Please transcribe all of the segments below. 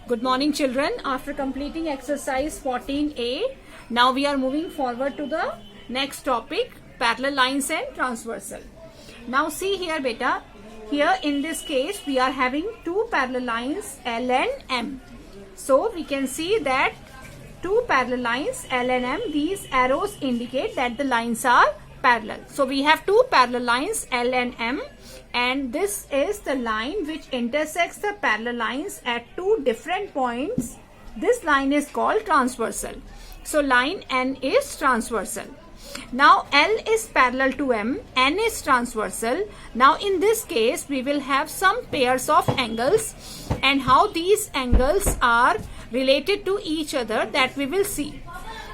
Good morning, children. After completing exercise 14A, now we are moving forward to the next topic, parallel lines and transversal. Now see here, beta. Here in this case, we are having two parallel lines L and M. So we can see that two parallel lines L and M, these arrows indicate that the lines are parallel. So we have two parallel lines L and M, and this is the line which intersects the parallel lines at two different points. This line is called transversal. So line N is transversal. Now L is parallel to M, N is transversal. Now in this case we will have some pairs of angles, and how these angles are related to each other, that we will see.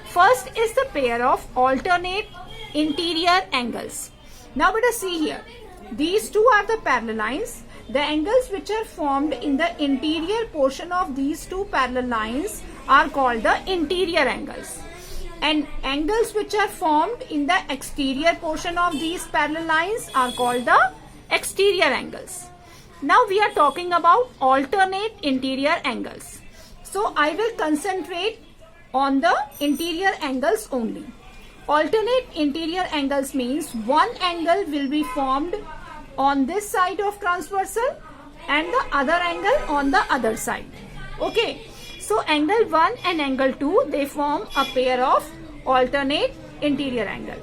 First is the pair of alternate interior angles. Now let us see here. These two are the parallel lines. The angles which are formed in the interior portion of these two parallel lines are called the interior angles. And angles which are formed in the exterior portion of these parallel lines are called the exterior angles. Now we are talking about alternate interior angles. So I will concentrate on the interior angles only. Alternate interior angles means one angle will be formed on this side of transversal and the other angle on the other side. Okay. So angle 1 and angle 2, they form a pair of alternate interior angle.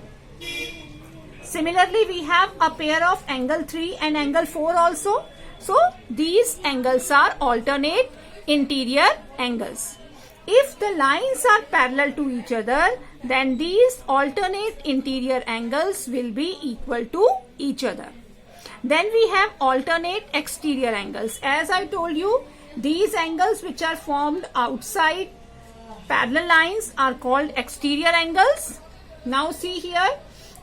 Similarly, we have a pair of angle 3 and angle 4 also. So these angles are alternate interior angles. If the lines are parallel to each other, then these alternate interior angles will be equal to each other. Then we have alternate exterior angles. As I told you, these angles which are formed outside parallel lines are called exterior angles. Now see here,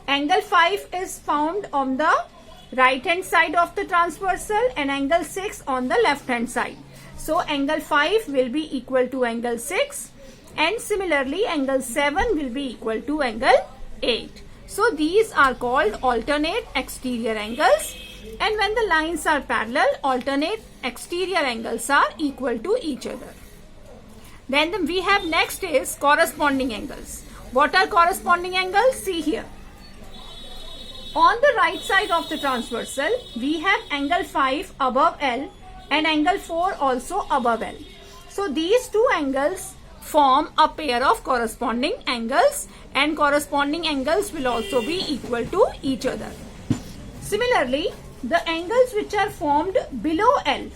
angle 5 is found on the right hand side of the transversal and angle 6 on the left hand side. So angle 5 will be equal to angle 6, and similarly angle 7 will be equal to angle 8. So these are called alternate exterior angles, and when the lines are parallel, alternate exterior angles are equal to each other. Then we have next is corresponding angles. What are corresponding angles? See here. On the right side of the transversal, we have angle 5 above L and angle 4 also above L. So these two angles form a pair of corresponding angles, and corresponding angles will also be equal to each other. Similarly, the angles which are formed below L,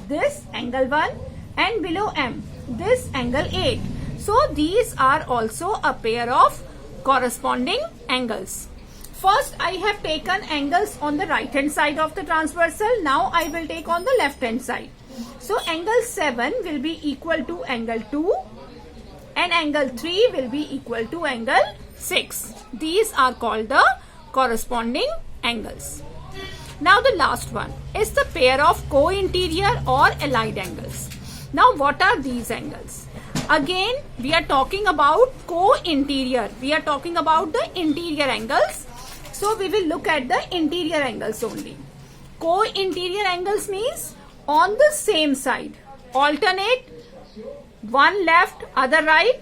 this angle 1, and below M, this angle 8. So these are also a pair of corresponding angles. First, I have taken angles on the right hand side of the transversal. Now I will take on the left hand side. So angle 7 will be equal to angle 2 and angle 3 will be equal to angle 6. These are called the corresponding angles. Now the last one is the pair of co-interior or allied angles. Now what are these angles? Again, we are talking about co-interior. We are talking about the interior angles. So we will look at the interior angles only. Co-interior angles means on the same side. Alternate, one left, other right.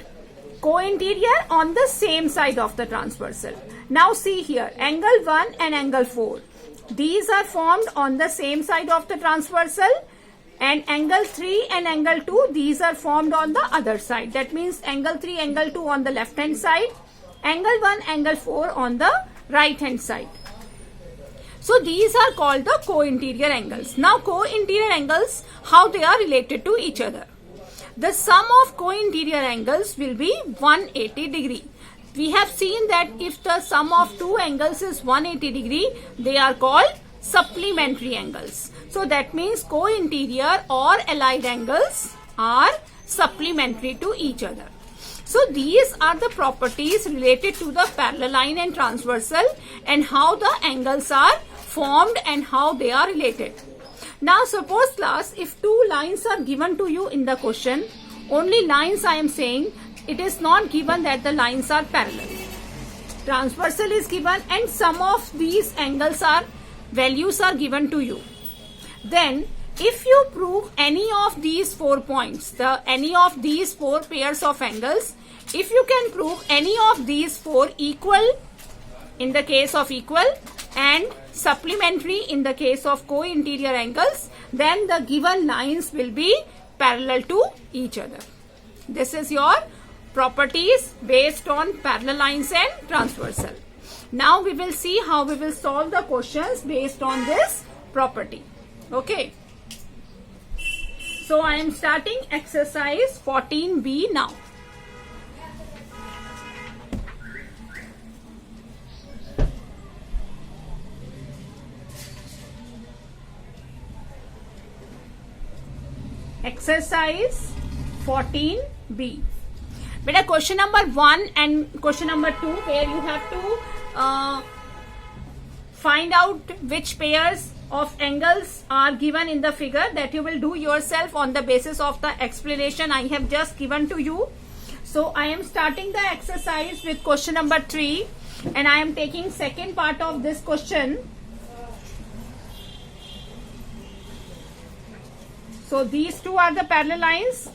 Co-interior on the same side of the transversal. Now see here, angle 1 and angle 4. These are formed on the same side of the transversal, and angle 3 and angle 2, these are formed on the other side. That means angle 3, angle 2 on the left hand side, angle 1, angle 4 on the right hand side. So these are called the co-interior angles. Now co-interior angles, how they are related to each other. The sum of co-interior angles will be 180 degree. We have seen that if the sum of two angles is 180 degree, they are called supplementary angles. So that means co-interior or allied angles are supplementary to each other. So these are the properties related to the parallel line and transversal, and how the angles are formed and how they are related. Now suppose class, if two lines are given to you in the question, only lines I am saying, it is not given that the lines are parallel. Transversal is given and some of these angles are values are given to you. Then if you prove any of these 4 points, any of these 4 pairs of angles, if you can prove any of these 4 equal in the case of equal and supplementary in the case of co-interior angles, then the given lines will be parallel to each other. This is your properties based on parallel lines and transversal. Now we will see how we will solve the questions based on this property. Okay. So I am starting exercise 14B now. Exercise 14B. Beta, question number 1 and question number 2, where you have to find out which pairs of angles are given in the figure, that you will do yourself on the basis of the explanation I have just given to you. So I am starting the exercise with question number 3 and I am taking second part of this question. So these two are the parallel lines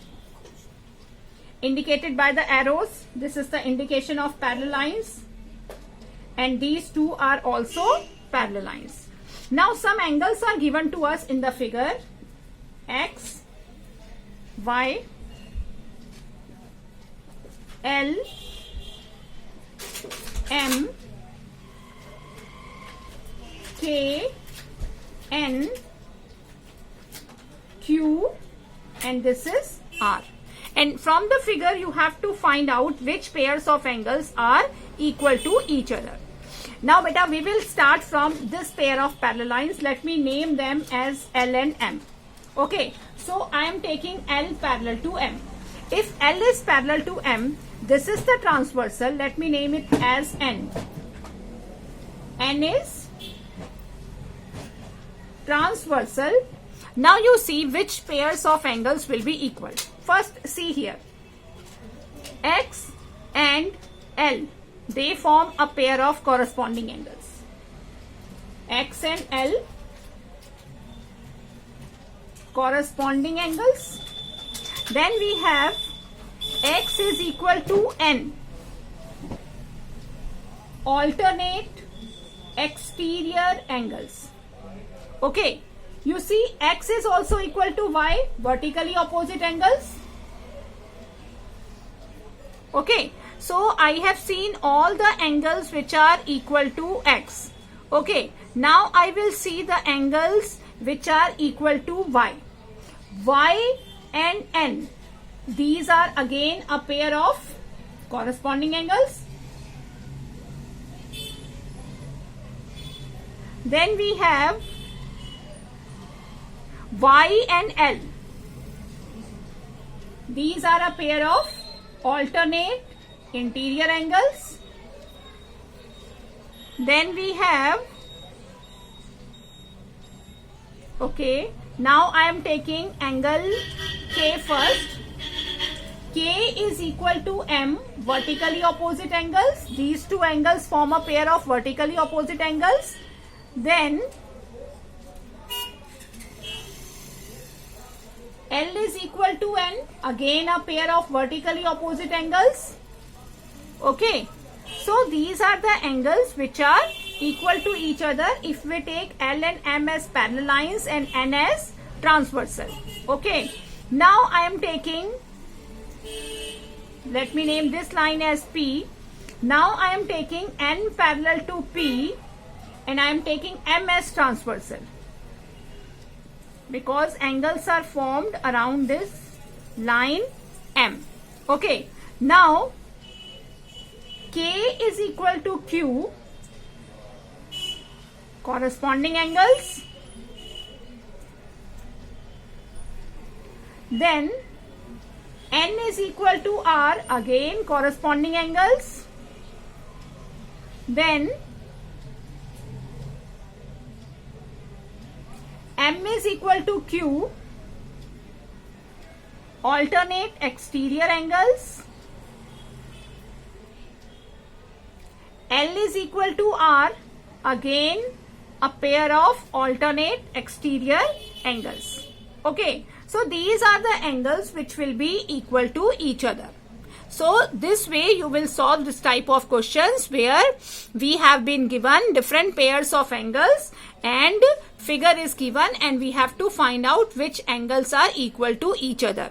indicated by the arrows. This is the indication of parallel lines, and these two are also parallel lines. Now some angles are given to us in the figure: X, Y, L, M, K, N, Q, and this is R. And from the figure you have to find out which pairs of angles are equal to each other. Now beta, we will start from this pair of parallel lines. Let me name them as L and M. Okay, so I am taking L parallel to M. If L is parallel to M, this is the transversal. Let me name it as N. N is transversal. Now you see which pairs of angles will be equal. First see here, X and L, they form a pair of corresponding angles. X and L, corresponding angles. Then we have X is equal to N, alternate exterior angles. Okay. You see, X is also equal to Y, vertically opposite angles. Okay, so I have seen all the angles which are equal to X. Okay, now I will see the angles which are equal to Y. Y and N, these are again a pair of corresponding angles. Then we have Y and L. These are a pair of alternate interior angles. Then we have, okay, now I am taking angle K first. K is equal to M, vertically opposite angles. These two angles form a pair of vertically opposite angles. Then L is equal to N, again a pair of vertically opposite angles. Okay, so these are the angles which are equal to each other if we take L and M as parallel lines and N as transversal. Okay, now I am taking, let me name this line as P. Now I am taking N parallel to P and I am taking M as transversal, because angles are formed around this line M. Okay, now K is equal to Q, corresponding angles. Then N is equal to R, again corresponding angles. Then M is equal to Q, alternate exterior angles. L is equal to R, again a pair of alternate exterior angles. Okay, so these are the angles which will be equal to each other. So this way you will solve this type of questions where we have been given different pairs of angles and figure is given and we have to find out which angles are equal to each other.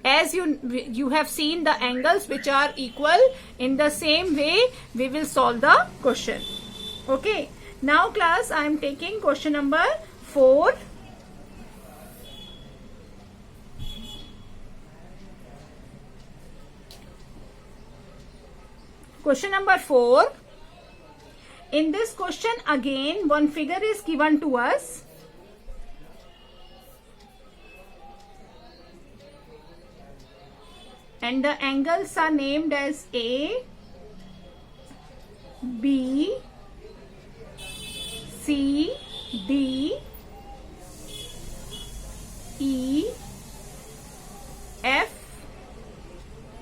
As you have seen the angles which are equal, in the same way we will solve the question. Okay, now class, I am taking question number 4. Question number 4. In this question again one figure is given to us. And the angles are named as A, B, C, D, E, F,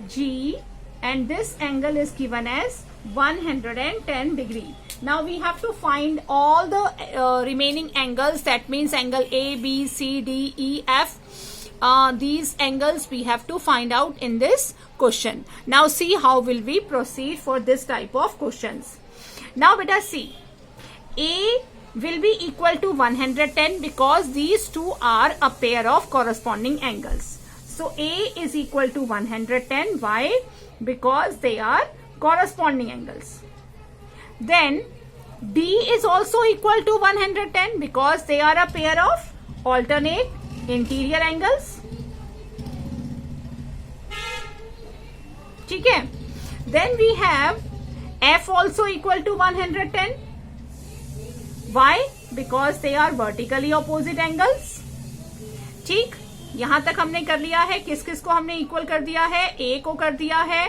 G, and this angle is given as 110 degree. Now we have to find all the remaining angles, that means angle A, B, C, D, E, F. These angles we have to find out in this question. Now see how will we proceed for this type of questions. Now beta see, A will be equal to 110 because these two are a pair of corresponding angles. So A is equal to 110. Why? Because they are corresponding angles. Then D is also equal to 110 because they are a pair of alternate interior angles. ठीक है. Then we have F also equal to 110. Why? Because they are vertically opposite angles. ठीक, यहां तक हमने कर लिया है. किस किस को हमने इक्वल कर दिया है? A को कर दिया है,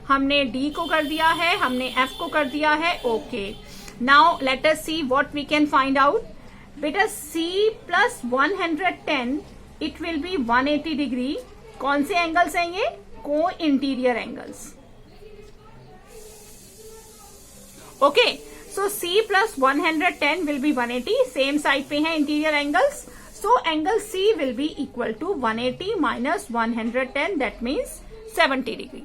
हमने D को कर दिया है, हमने F को कर दिया है. Okay, now let us see what we can find out. बेटा C plus 110 it will be 180 degree. कौन से एंगल्स हैं ये? को interior angles. Okay, so C plus 110 will be 180. Same side पे हैं interior angles. So angle C will be equal to 180 minus 110, that means 70 degree.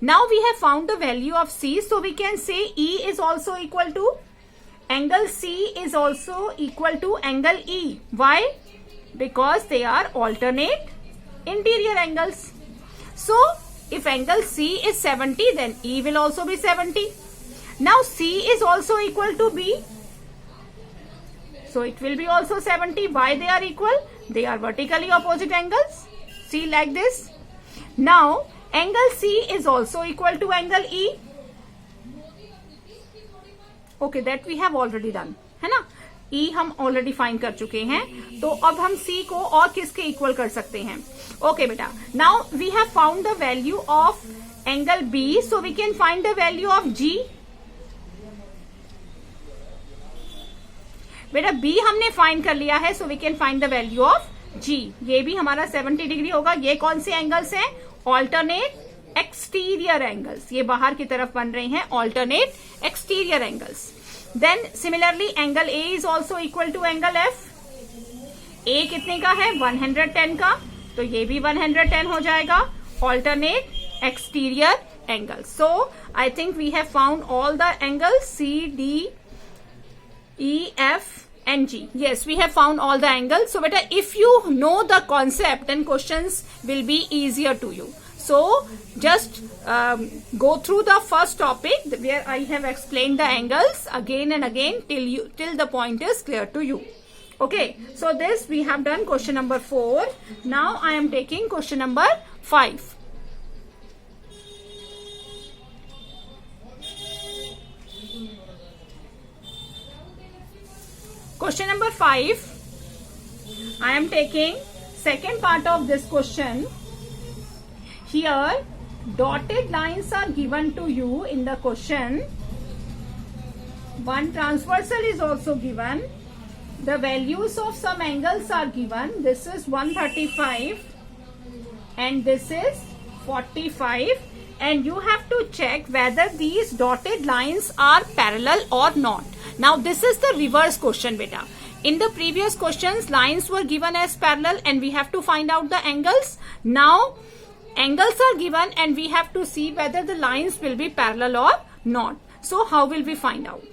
Now we have found the value of C, so we can say E is also equal to angle C is also equal to angle E. Why? Because they are alternate interior angles. So, if angle C is 70, then E will also be 70. Now, C is also equal to B. So, it will be also 70. Why they are equal? They are vertically opposite angles. See like this. Now, angle C is also equal to angle E. Okay, that we have already done, है ना. E हम already find कर चुके हैं, तो अब हम C को और किसके इक्वल कर सकते हैं? ओके बेटा, now we have found the value of angle B, so we can find the value of G. बेटा B हमने फाइंड कर लिया है, so we can find the value of G. ये भी हमारा 70 डिग्री होगा. ये कौन से एंगल्स हैं? Alternate exterior angles. ये बाहर की तरफ बन रहे हैं alternate exterior angles. Then similarly angle A is also equal to angle F. A कितने का है? 110 का, तो ये भी 110 हो जाएगा. Alternate exterior angle. So I think we have found all the angles C, D, E, F and G. Yes, we have found all the angles. So beta, if you know the concept, then questions will be easier to you. So just go through the first topic where I have explained the angles again and again till the point is clear to you. Okay, so this we have done question number 4. Now I am taking question number 5. Question number 5. I am taking second part of this question. Here dotted lines are given to you in the question. One transversal is also given. The values of some angles are given. This is 135 and this is 45, and you have to check whether these dotted lines are parallel or not. Now this is the reverse question beta. In the previous questions, lines were given as parallel and we have to find out the angles. Now, angles are given and we have to see whether the lines will be parallel or not. So, how will we find out?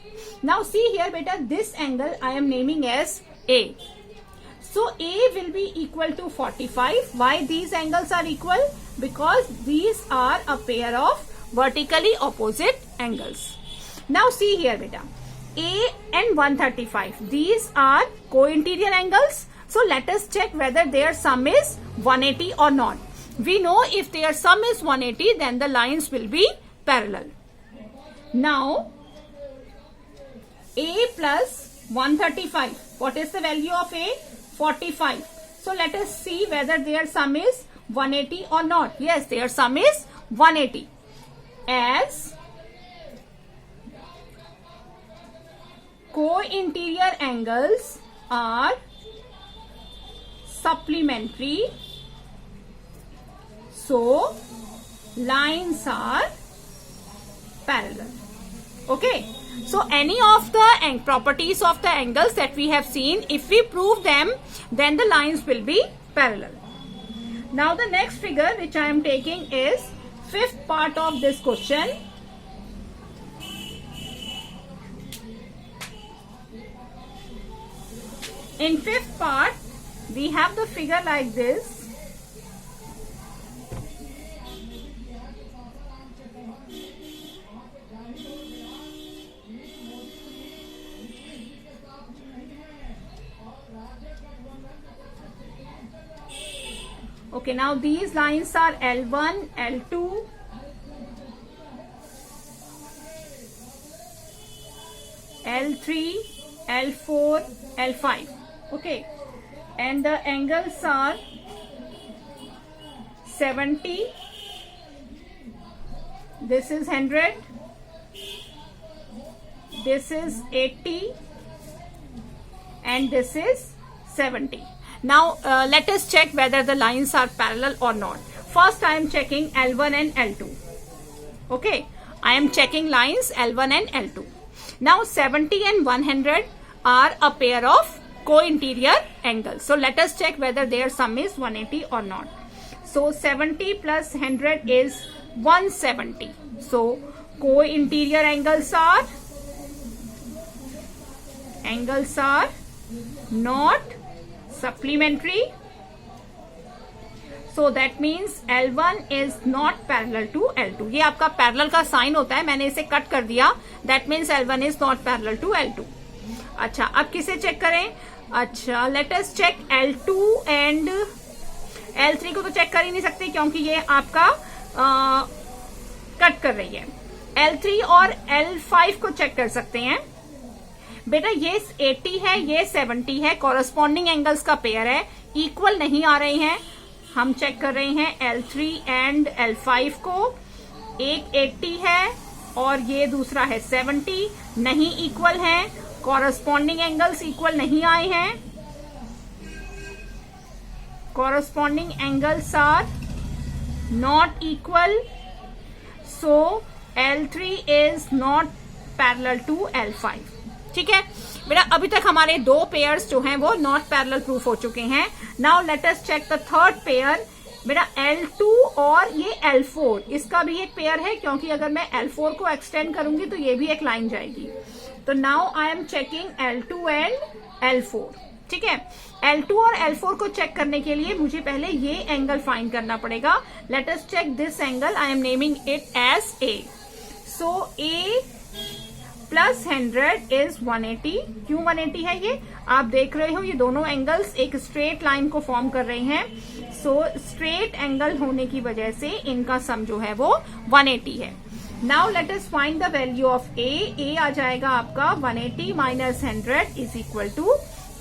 Now, see here, beta, this angle I am naming as A. So, A will be equal to 45. Why these angles are equal? Because these are a pair of vertically opposite angles. Now, see here, beta. A and 135. These are co-interior angles. So let us check whether their sum is 180 or not. We know if their sum is 180, then the lines will be parallel. Now, A plus 135. What is the value of A? 45. So let us see whether their sum is 180 or not. Yes, their sum is 180. As co-interior angles are supplementary, so lines are parallel. Okay, so any of the properties of the angles that we have seen, if we prove them, then the lines will be parallel. Now the next figure which I am taking is fifth part of this question. In fifth part, we have the figure like this. Okay, now these lines are L1, L2, L3, L4, L5. Okay, and the angles are 70, this is 100, this is 80, and this is 70. Now let us check whether the lines are parallel or not. First I am checking L1 and L2. Okay, I am checking lines L1 and L2. Now 70 and 100 are a pair of co-interior angles. So let us check whether their sum is 180 or not. So 70 plus 100 is 170. So co-interior angles are not supplementary. So that means L1 is not parallel to L2. ये आपका parallel का sign होता है, मैंने इसे cut कर दिया. That means L1 is not parallel to L2. अच्छा, अब किसे चेक करें? अच्छा, let us check L2 and L3 को तो चेक कर ही नहीं सकते क्योंकि ये आपका कट कर रही है. L3 और L5 को चेक कर सकते हैं. बेटा ये 80 है, ये 70 है, कॉरस्पॉन्डिंग एंगल्स का पेयर है, इक्वल नहीं आ रहे हैं. हम चेक कर रहे हैं L3 एंड L5 को. एक 80 है और ये दूसरा है 70, नहीं इक्वल है, कॉरस्पॉन्डिंग एंगल्स इक्वल नहीं आए हैं. Corresponding angles are not equal, so L3 is not parallel to L5. ठीक है बेटा, अभी तक हमारे दो पेयर्स जो हैं वो नॉट पैरेलल प्रूफ हो चुके हैं. Now let us check the third pair. बेटा L2 और ये L4, इसका भी एक पेयर है क्योंकि अगर मैं L4 को एक्सटेंड करूंगी तो ये भी एक लाइन जाएगी. तो now I am checking L2 and L4. ठीक है, L2 और L4 को चेक करने के लिए मुझे पहले ये एंगल फाइंड करना पड़ेगा. Let us check this angle. I am naming it as A. So A plus 100 is 180. क्यों 180 है? ये आप देख रहे हो, ये दोनों एंगल्स एक स्ट्रेट लाइन को फॉर्म कर रहे हैं. सो स्ट्रेट एंगल होने की वजह से इनका सम जो है वो 180 है. Now let us find the value of A. A आ जाएगा आपका 180 माइनस 100 इज इक्वल टू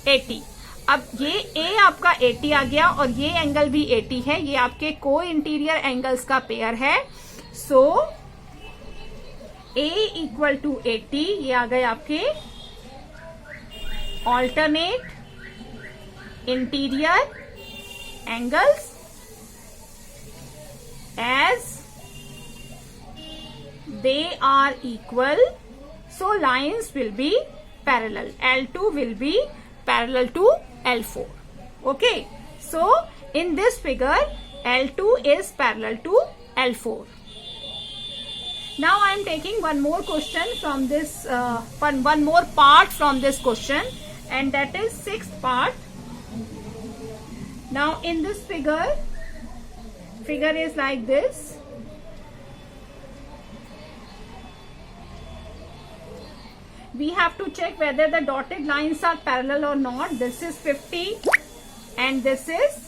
80. अब ये A आपका 80 आ गया और ये एंगल भी 80 है. ये आपके को इंटीरियर एंगल्स का पेयर है. सो A इक्वल टू 80. ये आ गए आपके alternate interior angles as they are equal, so lines will be parallel. L2 will be parallel to L4. Okay, so in this figure L2 is parallel to L4. Now I am taking one more question from this one more part from this question, and that is sixth part. Now in this figure is like this. We have to check whether the dotted lines are parallel or not. This is 50 and this is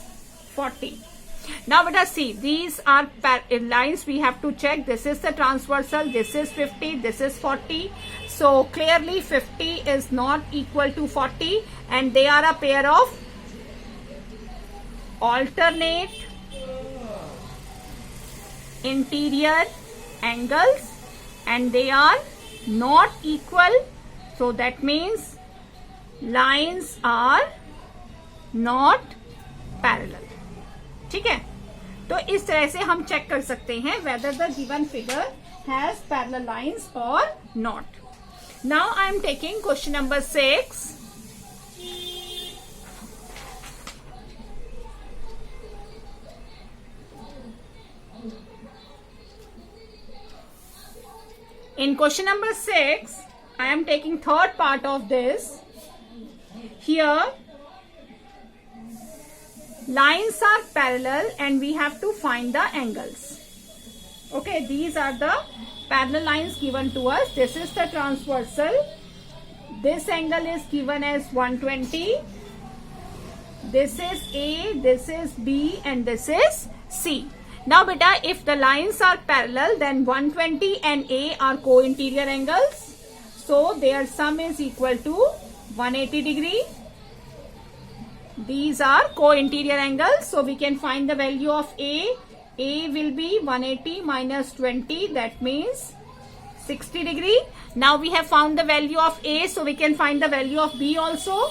40. Now let us see, these are lines we have to check. This is the transversal, this is 50, this is 40. So clearly 50 is not equal to 40, and they are a pair of alternate interior angles, and they are not equal. So that means lines are not parallel. ठीक है, तो इस तरह से हम check कर सकते हैं whether the given figure has parallel lines or not. Now I am taking question number 6. In question number 6, I am taking third part of this. Here, lines are parallel and we have to find the angles. Okay, these are the parallel lines given to us. This is the transversal. This angle is given as 120. This is A, this is B, and this is C. Now beta, if the lines are parallel, then 120 and A are co-interior angles. So their sum is equal to 180 degree. These are co-interior angles. So we can find the value of A. A will be 180 minus 20. That means 60 degree. Now we have found the value of A. So we can find the value of B also.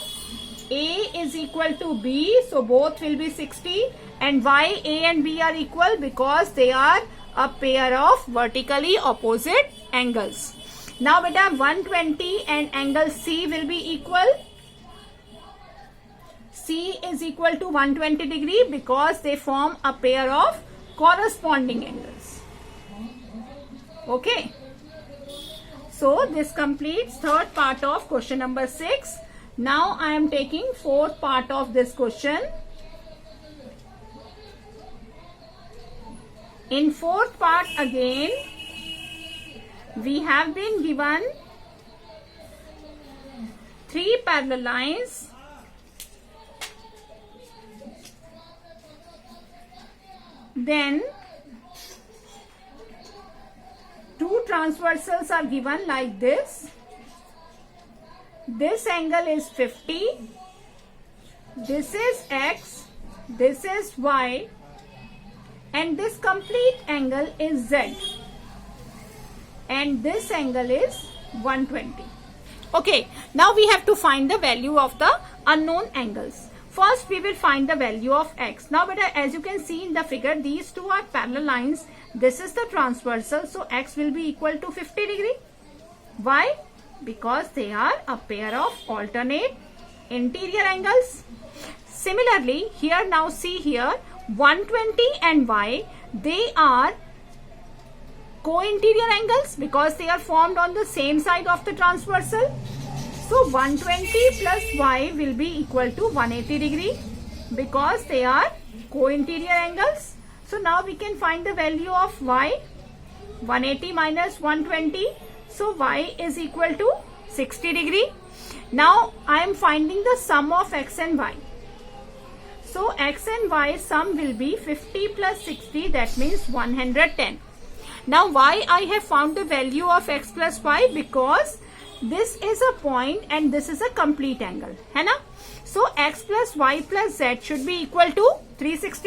A is equal to B. So both will be 60. And why A and B are equal? Because they are a pair of vertically opposite angles. Now beta, 120 and angle C will be equal. C is equal to 120 degree because they form a pair of corresponding angles. Okay. So this completes third part of question number 6. Now I am taking fourth part of this question. In fourth part again, we have been given 3 parallel lines. Then 2 transversals are given like this. This angle is 50. This is X. This is Y. And this complete angle is Z. And this angle is 120. Okay, now we have to find the value of the unknown angles. First, we will find the value of X. Now, beta, as you can see in the figure, these two are parallel lines. This is the transversal, so X will be equal to 50 degree. Why? Because they are a pair of alternate interior angles. Similarly, here now see here, 120 and Y, they are co-interior angles because they are formed on the same side of the transversal. So 120 plus Y will be equal to 180 degree because they are co-interior angles. So now we can find the value of Y. 180 minus 120. So Y is equal to 60 degree. Now I am finding the sum of X and Y. So X and Y sum will be 50 plus 60, that means 110. Now why I have found the value of X plus Y? Because this is a point and this is a complete angle, है ना? So X plus Y plus Z should be equal to 360.